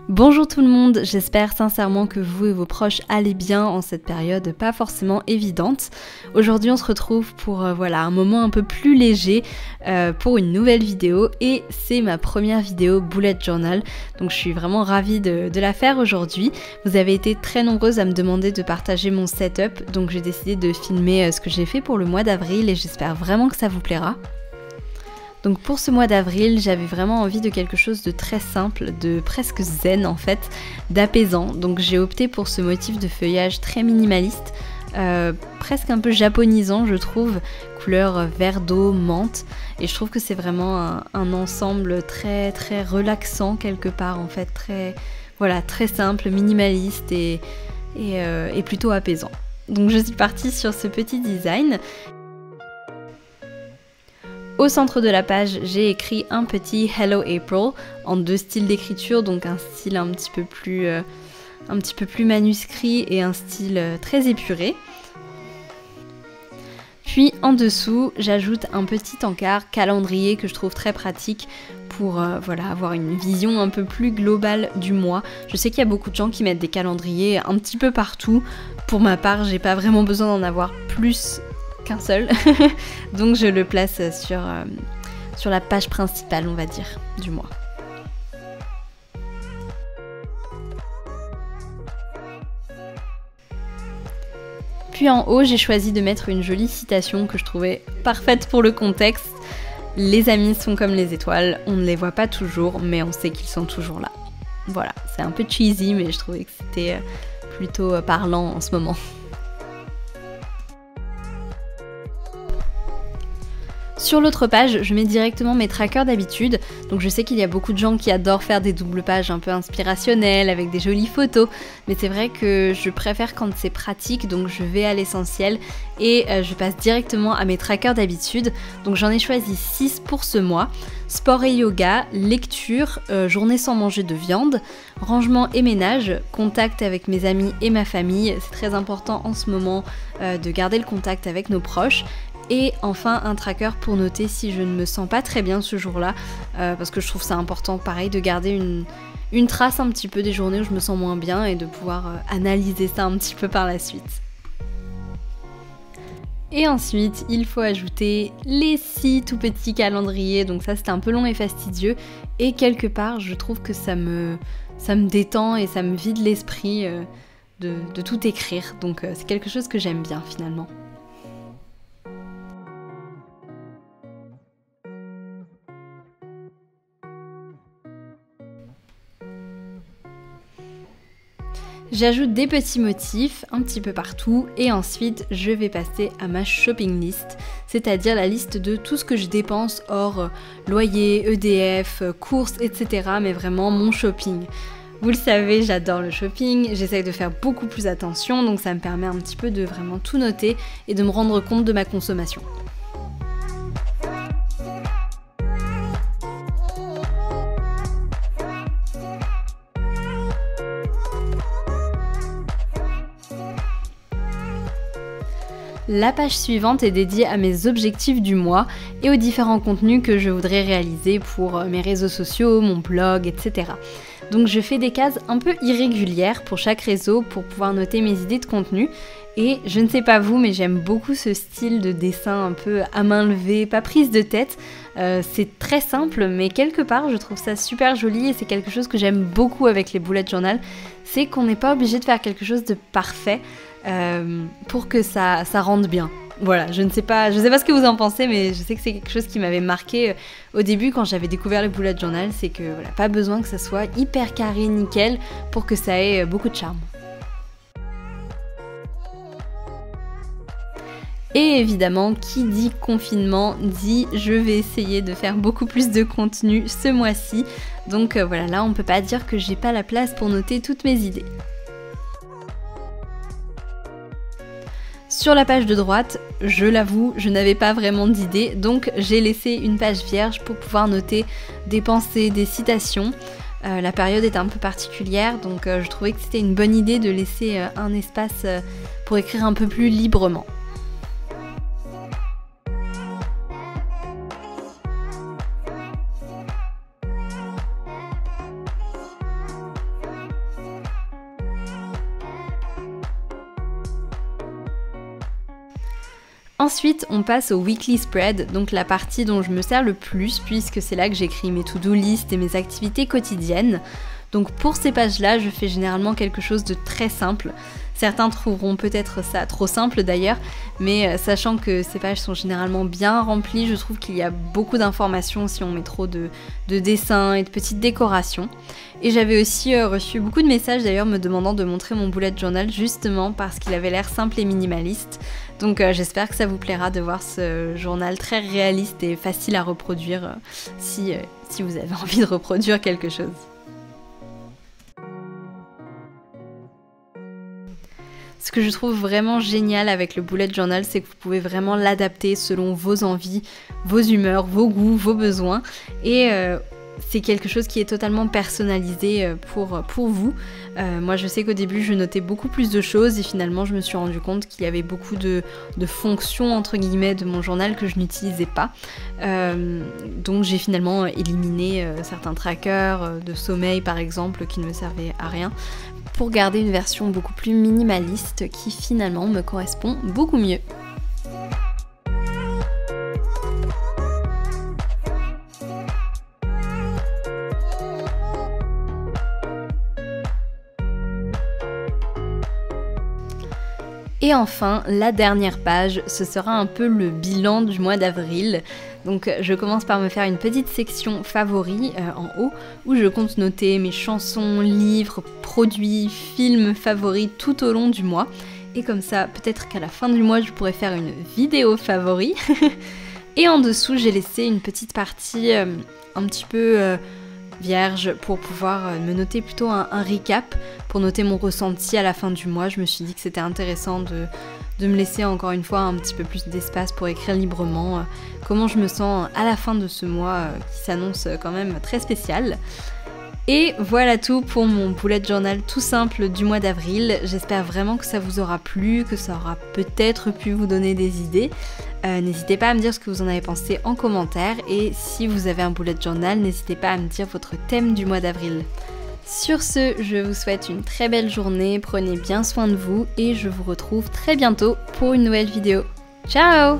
Bonjour tout le monde, j'espère sincèrement que vous et vos proches allez bien en cette période pas forcément évidente. Aujourd'hui on se retrouve pour un moment un peu plus léger pour une nouvelle vidéo et c'est ma première vidéo bullet journal. Donc je suis vraiment ravie de la faire aujourd'hui. Vous avez été très nombreuses à me demander de partager mon setup, donc j'ai décidé de filmer ce que j'ai fait pour le mois d'avril et j'espère vraiment que ça vous plaira. Donc pour ce mois d'avril, j'avais vraiment envie de quelque chose de très simple, de presque zen en fait, d'apaisant. Donc j'ai opté pour ce motif de feuillage très minimaliste, presque un peu japonisant je trouve, couleur vert d'eau, menthe. Et je trouve que c'est vraiment un ensemble très très relaxant quelque part en fait, très simple, minimaliste et plutôt apaisant. Donc je suis partie sur ce petit design. Au centre de la page, j'ai écrit un petit Hello April en deux styles d'écriture, donc un style un petit peu plus manuscrit et un style très épuré. Puis en dessous, j'ajoute un petit encart calendrier que je trouve très pratique pour avoir une vision un peu plus globale du mois. Je sais qu'il y a beaucoup de gens qui mettent des calendriers un petit peu partout. Pour ma part, j'ai pas vraiment besoin d'en avoir plus qu'un seul, donc je le place sur la page principale, on va dire, du mois. Puis en haut, j'ai choisi de mettre une jolie citation que je trouvais parfaite pour le contexte. Les amis sont comme les étoiles, on ne les voit pas toujours, mais on sait qu'ils sont toujours là. Voilà, c'est un peu cheesy, mais je trouvais que c'était plutôt parlant en ce moment. Sur l'autre page, je mets directement mes trackers d'habitude, donc je sais qu'il y a beaucoup de gens qui adorent faire des doubles pages un peu inspirationnelles avec des jolies photos, mais c'est vrai que je préfère quand c'est pratique, donc je vais à l'essentiel et je passe directement à mes trackers d'habitude. Donc j'en ai choisi 6 pour ce mois: sport et yoga, lecture, journée sans manger de viande, rangement et ménage, contact avec mes amis et ma famille, c'est très important en ce moment de garder le contact avec nos proches. Et enfin un tracker pour noter si je ne me sens pas très bien ce jour-là, parce que je trouve ça important pareil de garder une trace un petit peu des journées où je me sens moins bien et de pouvoir analyser ça un petit peu par la suite. Et ensuite il faut ajouter les 6 tout petits calendriers, donc ça c'est un peu long et fastidieux et quelque part je trouve que ça me détend et ça me vide l'esprit de tout écrire, donc c'est quelque chose que j'aime bien finalement. J'ajoute des petits motifs un petit peu partout et ensuite je vais passer à ma shopping list, c'est-à-dire la liste de tout ce que je dépense hors loyer, EDF, courses, etc. mais vraiment mon shopping. Vous le savez, j'adore le shopping, j'essaye de faire beaucoup plus attention, donc ça me permet un petit peu de vraiment tout noter et de me rendre compte de ma consommation. La page suivante est dédiée à mes objectifs du mois et aux différents contenus que je voudrais réaliser pour mes réseaux sociaux, mon blog, etc. Donc je fais des cases un peu irrégulières pour chaque réseau pour pouvoir noter mes idées de contenu. Et je ne sais pas vous, mais j'aime beaucoup ce style de dessin un peu à main levée, pas prise de tête. C'est très simple, mais quelque part je trouve ça super joli et c'est quelque chose que j'aime beaucoup avec les bullet journal. C'est qu'on n'est pas obligé de faire quelque chose de parfait pour que ça rende bien. Voilà, je sais pas ce que vous en pensez, mais je sais que c'est quelque chose qui m'avait marqué au début quand j'avais découvert le bullet journal, c'est que voilà, pas besoin que ça soit hyper carré, nickel, pour que ça ait beaucoup de charme. Et évidemment, qui dit confinement dit je vais essayer de faire beaucoup plus de contenu ce mois-ci. Donc voilà, là on peut pas dire que j'ai pas la place pour noter toutes mes idées. Sur la page de droite, je l'avoue, je n'avais pas vraiment d'idées, donc j'ai laissé une page vierge pour pouvoir noter des pensées, des citations. La période est un peu particulière, donc je trouvais que c'était une bonne idée de laisser un espace pour écrire un peu plus librement. Ensuite, on passe au weekly spread, donc la partie dont je me sers le plus puisque c'est là que j'écris mes to-do list et mes activités quotidiennes. Donc pour ces pages-là, je fais généralement quelque chose de très simple. Certains trouveront peut-être ça trop simple d'ailleurs, mais sachant que ces pages sont généralement bien remplies, je trouve qu'il y a beaucoup d'informations si on met trop de dessins et de petites décorations. Et j'avais aussi reçu beaucoup de messages d'ailleurs me demandant de montrer mon bullet journal justement parce qu'il avait l'air simple et minimaliste. Donc j'espère que ça vous plaira de voir ce journal très réaliste et facile à reproduire si vous avez envie de reproduire quelque chose. Ce que je trouve vraiment génial avec le bullet journal, c'est que vous pouvez vraiment l'adapter selon vos envies, vos humeurs, vos goûts, vos besoins. Et c'est quelque chose qui est totalement personnalisé pour vous. Moi je sais qu'au début je notais beaucoup plus de choses et finalement je me suis rendu compte qu'il y avait beaucoup de fonctions entre guillemets de mon journal que je n'utilisais pas. Donc j'ai finalement éliminé certains trackers de sommeil par exemple qui ne me servaient à rien pour garder une version beaucoup plus minimaliste qui finalement me correspond beaucoup mieux. Et enfin, la dernière page, ce sera un peu le bilan du mois d'avril. Donc je commence par me faire une petite section favoris en haut où je compte noter mes chansons, livres, produits, films favoris tout au long du mois. Et comme ça, peut-être qu'à la fin du mois, je pourrais faire une vidéo favoris. Et en dessous, j'ai laissé une petite partie un petit peu vierge pour pouvoir me noter plutôt un recap, pour noter mon ressenti à la fin du mois. Je me suis dit que c'était intéressant de me laisser encore une fois un petit peu plus d'espace pour écrire librement comment je me sens à la fin de ce mois qui s'annonce quand même très spécial. Et voilà tout pour mon bullet journal tout simple du mois d'avril. J'espère vraiment que ça vous aura plu, que ça aura peut-être pu vous donner des idées. N'hésitez pas à me dire ce que vous en avez pensé en commentaire et si vous avez un bullet journal, n'hésitez pas à me dire votre thème du mois d'avril. Sur ce, je vous souhaite une très belle journée, prenez bien soin de vous et je vous retrouve très bientôt pour une nouvelle vidéo. Ciao!